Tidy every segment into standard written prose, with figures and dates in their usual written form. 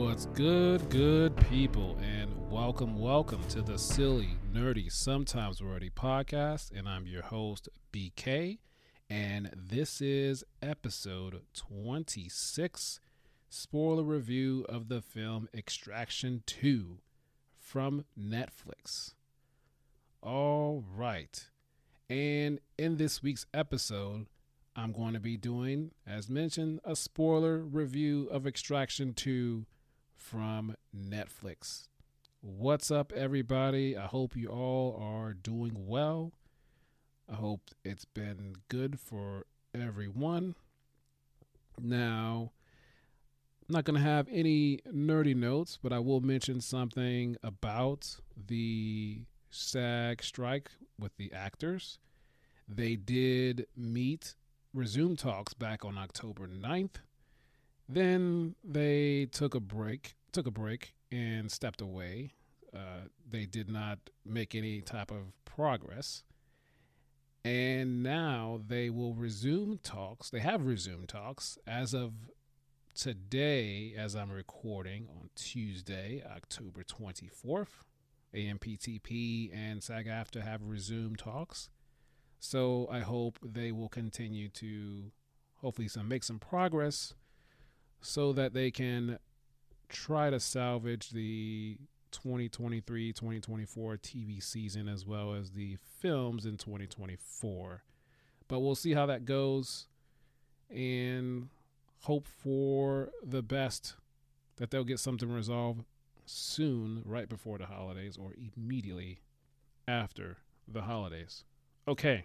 What's good, good people, and welcome to the Silly, Nerdy, Sometimes Wordy podcast. And I'm your host, BK, and this is episode 26, spoiler review of the film Extraction 2 from Netflix. All right, and in this week's episode, I'm going to be doing, as mentioned, a spoiler review of Extraction 2 from Netflix. What's up, everybody? I hope you all are doing well. I hope it's been good for everyone. Now, I'm not going to have any nerdy notes, but I will mention something about the SAG strike with the actors. They did resume talks back on October 9th. Then they took a break and stepped away. They did not make any type of progress. And now they will resume talks. They have resumed talks as of today, as I'm recording on Tuesday, October 24th. AMPTP and SAG-AFTRA have resumed talks. So I hope they will continue to hopefully make some progress so that they can try to salvage the 2023-2024 TV season as well as the films in 2024. But we'll see how that goes and hope for the best, that they'll get something resolved soon, right before the holidays or immediately after the holidays. Okay.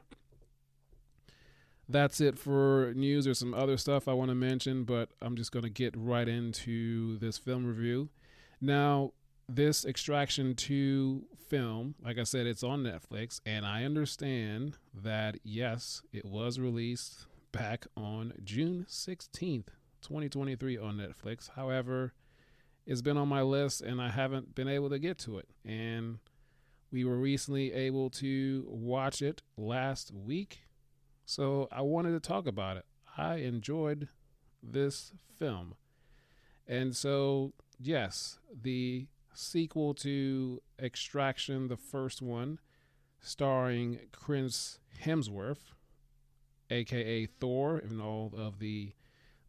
That's it for news. There's some other stuff I want to mention, but I'm just going to get right into this film review. Now, this Extraction 2 film, like I said, it's on Netflix, and I understand that, yes, it was released back on June 16th, 2023 on Netflix. However, it's been on my list, and I haven't been able to get to it. And we were recently able to watch it last week. So I wanted to talk about it. I enjoyed this film. And so, yes, the sequel to Extraction, the first one, starring Chris Hemsworth, a.k.a. Thor, in all of the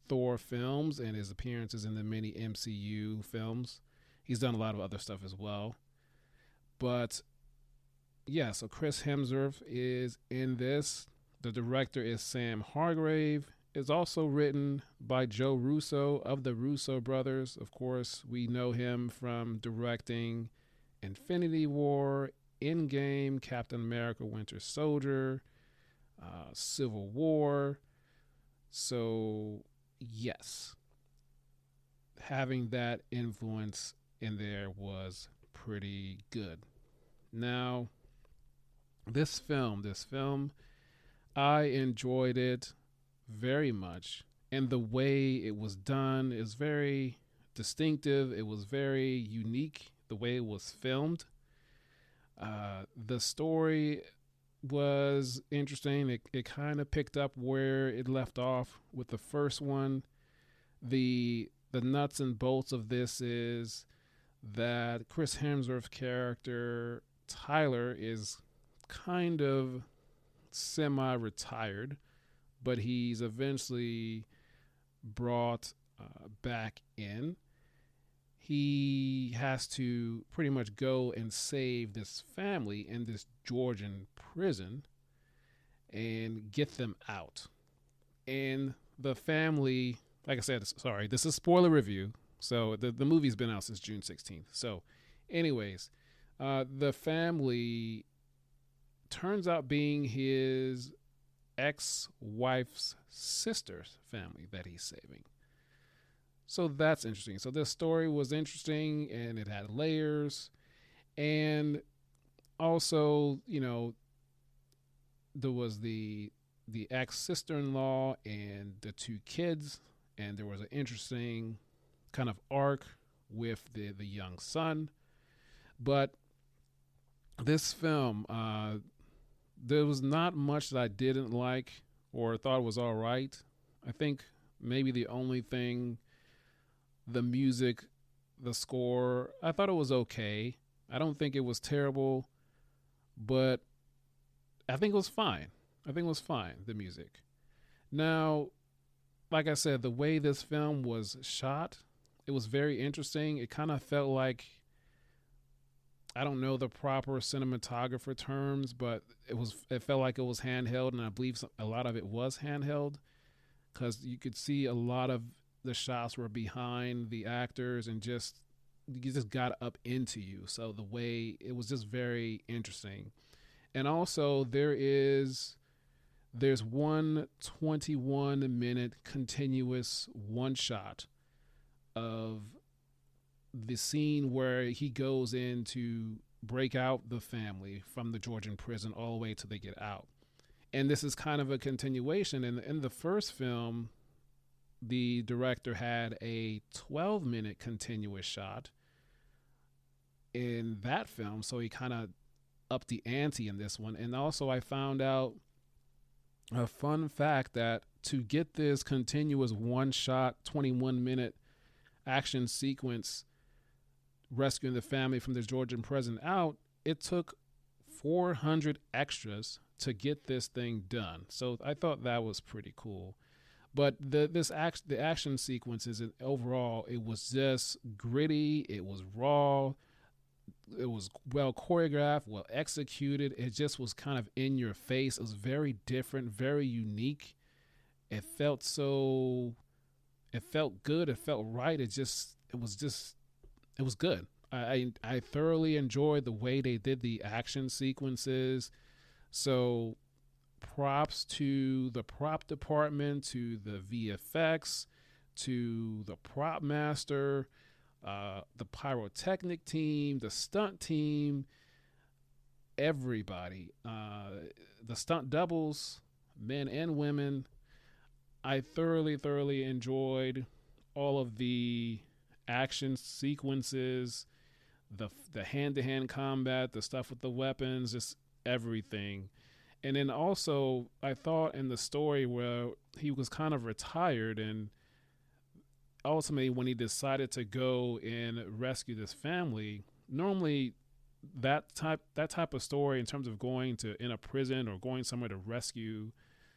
Thor films and his appearances in the many MCU films. He's done a lot of other stuff as well. But, yeah, so Chris Hemsworth is in this. The director is Sam Hargrave. It's also written by Joe Russo of the Russo brothers. Of course, we know him from directing Infinity War, Endgame, Captain America, Winter Soldier, Civil War. So, yes, having that influence in there was pretty good. Now, this film, I enjoyed it very much, and the way it was done is very distinctive. It was very unique, the way it was filmed. The story was interesting. It kind of picked up where it left off with the first one. The nuts and bolts of this is that Chris Hemsworth's character, Tyler, is kind of semi-retired, but he's eventually brought back in. He has to pretty much go and save this family in this Georgian prison and get them out. And the family, like I said, sorry, this is spoiler review. So the movie's been out since June 16th. So anyways, the family turns out being his ex-wife's sister's family that he's saving. So that's interesting. So this story was interesting, and it had layers. And also, there was the ex-sister-in-law and the two kids, and there was an interesting kind of arc with the young son. But this film, there was not much that I didn't like or thought was all right. I think maybe the only thing, the music the score, I thought it was okay. I don't think it was terrible, but I think it was fine. I think it was fine, the music. Now, like I said, the way this film was shot, it was very interesting. It kind of felt like, I don't know the proper cinematographer terms, but it felt like it was handheld, and I believe a lot of it was handheld because you could see a lot of the shots were behind the actors and just you just got up into you. So the way it was just very interesting. And also there's one 21-minute continuous one shot of the scene where he goes in to break out the family from the Georgian prison all the way till they get out. And this is kind of a continuation. In the first film, the director had a 12-minute continuous shot in that film, so he kind of upped the ante in this one. And also, I found out a fun fact that to get this continuous one shot, 21-minute action sequence rescuing the family from the Georgian prison out, it took 400 extras to get this thing done. So I thought that was pretty cool. But the action sequences overall, it was just gritty. It was raw. It was well choreographed, well executed. It just was kind of in your face. It was very different, very unique. It felt good. It felt right. It was good. I thoroughly enjoyed the way they did the action sequences. So props to the prop department, to the VFX, to the prop master, the pyrotechnic team, the stunt team, everybody, the stunt doubles, men and women. I thoroughly enjoyed all of the action sequences, the hand-to-hand combat, the stuff with the weapons, just everything. And then also, I thought in the story where he was kind of retired, and ultimately when he decided to go and rescue this family, normally that type of story in terms of going to in a prison or going somewhere to rescue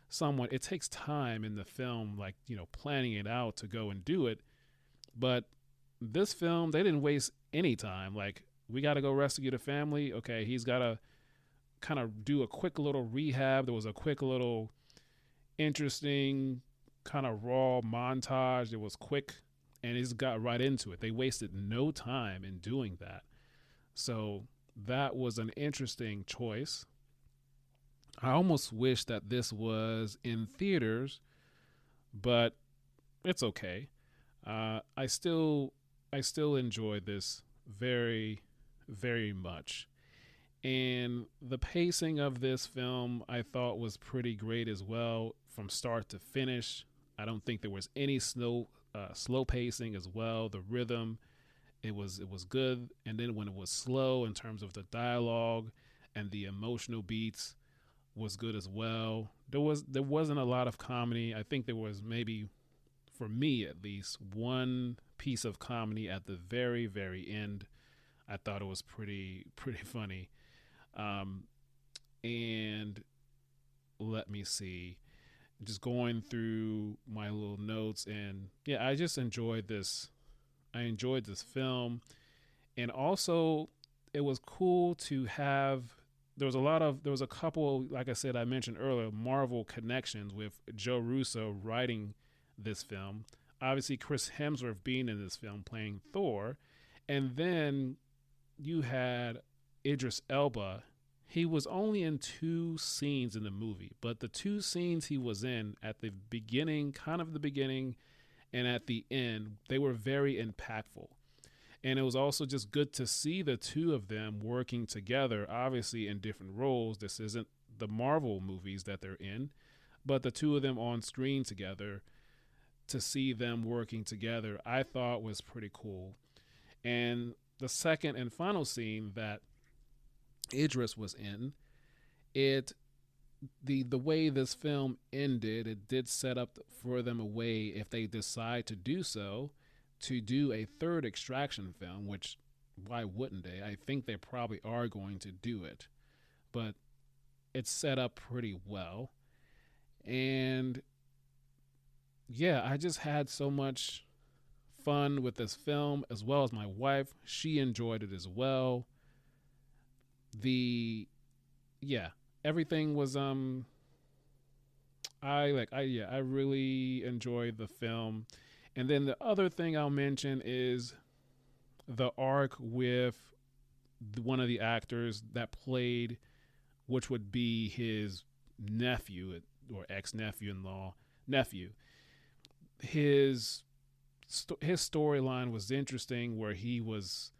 someone, it takes time in the film, like, planning it out to go and do it. But this film, they didn't waste any time. Like, we got to go rescue the family. Okay, he's got to kind of do a quick little rehab. There was a quick little interesting kind of raw montage. It was quick, and he's got right into it. They wasted no time in doing that. So that was an interesting choice. I almost wish that this was in theaters, but it's okay. I still enjoy this very, very much. And the pacing of this film I thought was pretty great as well from start to finish. I don't think there was any slow pacing as well. The rhythm, it was good. And then when it was slow in terms of the dialogue and the emotional beats was good as well. There wasn't a lot of comedy. I think there was maybe, for me at least, one piece of comedy at the very, very end. I thought it was pretty funny. And let me see, just going through my little notes, and yeah, I just enjoyed this. I enjoyed this film. And also it was cool to have, there was a couple, like I said, I mentioned earlier, Marvel connections with Joe Russo writing this film. Obviously Chris Hemsworth being in this film playing Thor. And then you had Idris Elba. He was only in 2 scenes in the movie, but the 2 scenes he was in at the beginning, kind of the beginning, and at the end, they were very impactful. And it was also just good to see the two of them working together, obviously in different roles. This isn't the Marvel movies that they're in, but the two of them on screen together, to see them working together, I thought was pretty cool. And the second and final scene that Idris was in, the way this film ended, it did set up for them a way, if they decide to do so, to do a third Extraction film, which why wouldn't they? I think they probably are going to do it, but it's set up pretty well. And yeah, I just had so much fun with this film, as well as my wife. She enjoyed it as well. The Yeah, everything was I really enjoyed the film. And then the other thing I'll mention is the arc with one of the actors that played, which would be his nephew or ex-nephew-in-law nephew. His storyline was interesting, where he was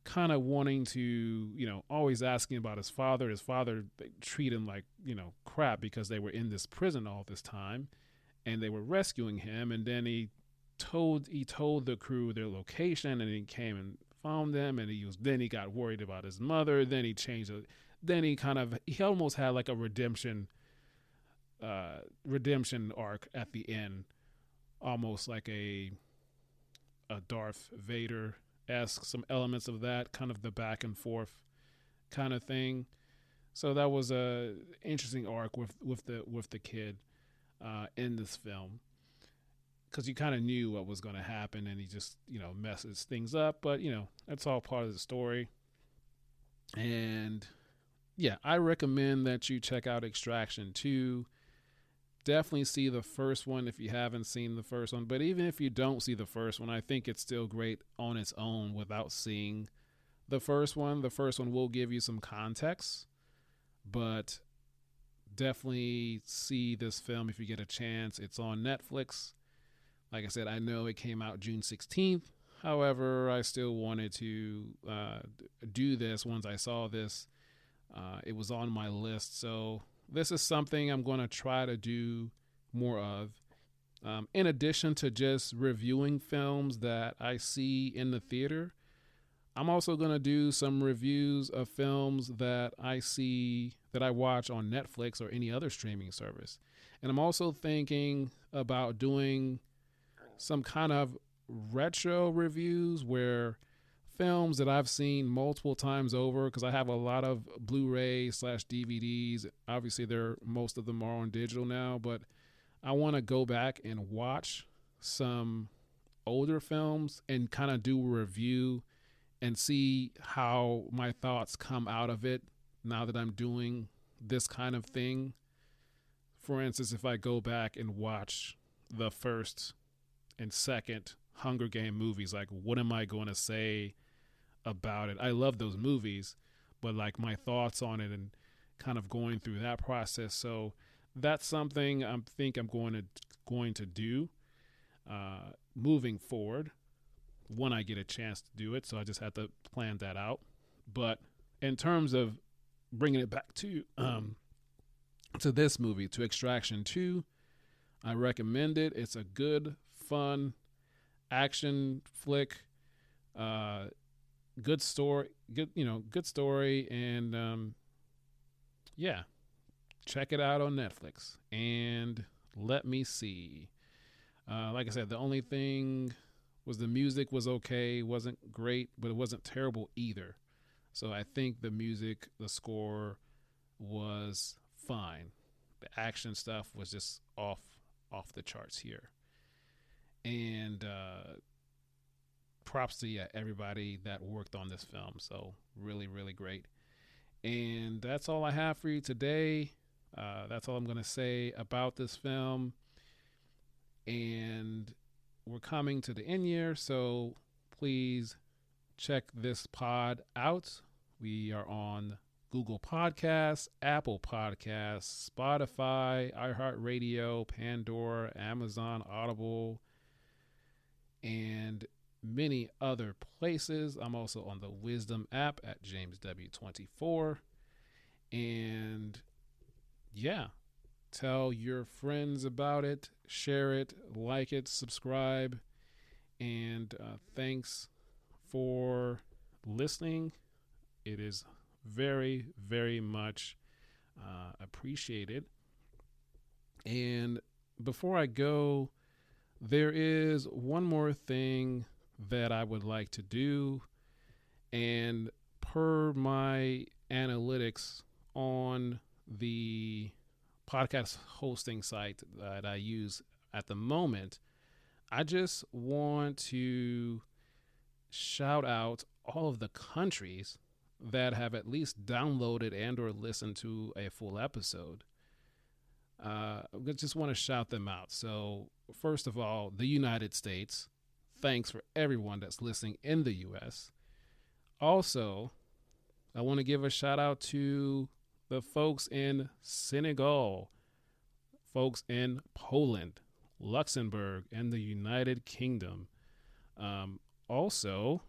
kind of wanting to, always asking about his father. His father treated him like, crap, because they were in this prison all this time and they were rescuing him. And then he told the crew their location, and he came and found them. And he got worried about his mother. Then he changed it. Then he almost had like a redemption arc at the end, almost like a Darth Vader esque, some elements of that, kind of the back and forth kind of thing. So that was a interesting arc with the kid in this film, because you kind of knew what was going to happen, and he just messes things up, but that's all part of the story. And yeah, I recommend that you check out Extraction 2. Definitely see the first one if you haven't seen the first one. But even if you don't see the first one, I think it's still great on its own without seeing the first one. The first one will give you some context, but definitely see this film if you get a chance. It's on Netflix. Like I said, I know it came out June 16th. However, I still wanted to do this once I saw this. It was on my list. So this is something I'm going to try to do more of. In addition to just reviewing films that I see in the theater, I'm also going to do some reviews of films that I watch on Netflix or any other streaming service. And I'm also thinking about doing some kind of retro reviews, where films that I've seen multiple times over, because I have a lot of Blu-ray/DVDs. Obviously, most of them are on digital now, but I want to go back and watch some older films and kind of do a review and see how my thoughts come out of it now that I'm doing this kind of thing. For instance, if I go back and watch the first and second Hunger Game movies, like, what am I going to say about it? I love those movies, but like my thoughts on it and kind of going through that process. So that's something I think I'm going to do moving forward when I get a chance to do it. So I just have to plan that out. But in terms of bringing it back to this movie, to Extraction 2, I recommend it. It's a good, fun action flick. Good story, good story, and yeah, check it out on Netflix. And let me see. Like I said, the only thing was the music was okay, wasn't great, but it wasn't terrible either. So I think the score was fine. The action stuff was just off the charts here. And props to everybody that worked on this film. So really, really great. And that's all I have for you today. That's all I'm going to say about this film. And we're coming to the end here, so please check this pod out. We are on Google Podcasts, Apple Podcasts, Spotify, iHeartRadio, Pandora, Amazon, Audible, and many other places. I'm also on the Wisdom app at JamesW24. And yeah, tell your friends about it, share it, like it, subscribe, and thanks for listening. It is very, very much appreciated. And before I go, There is one more thing that I would like to do, and per my analytics on the podcast hosting site that I use at the moment, I just want to shout out all of the countries that have at least downloaded and or listened to a full episode. I just want to shout them out. So first of all, the United States. Thanks for everyone that's listening in the U.S. Also, I want to give a shout out to the folks in Senegal, folks in Poland, Luxembourg, and the United Kingdom. Also,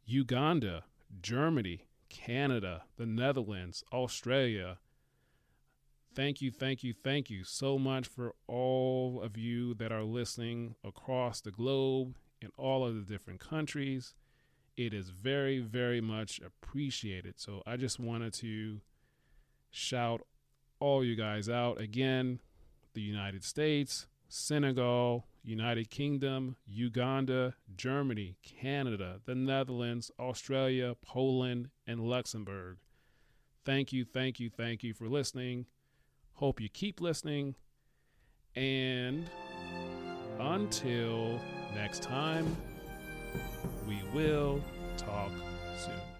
Uganda, Germany, Canada, the Netherlands, Australia. Thank you so much for all of you that are listening across the globe in all of the different countries. It is very, very much appreciated. So I just wanted to shout all you guys out. Again, the United States, Senegal, United Kingdom, Uganda, Germany, Canada, the Netherlands, Australia, Poland, and Luxembourg. Thank you for listening. Hope you keep listening. And until next time, we will talk soon.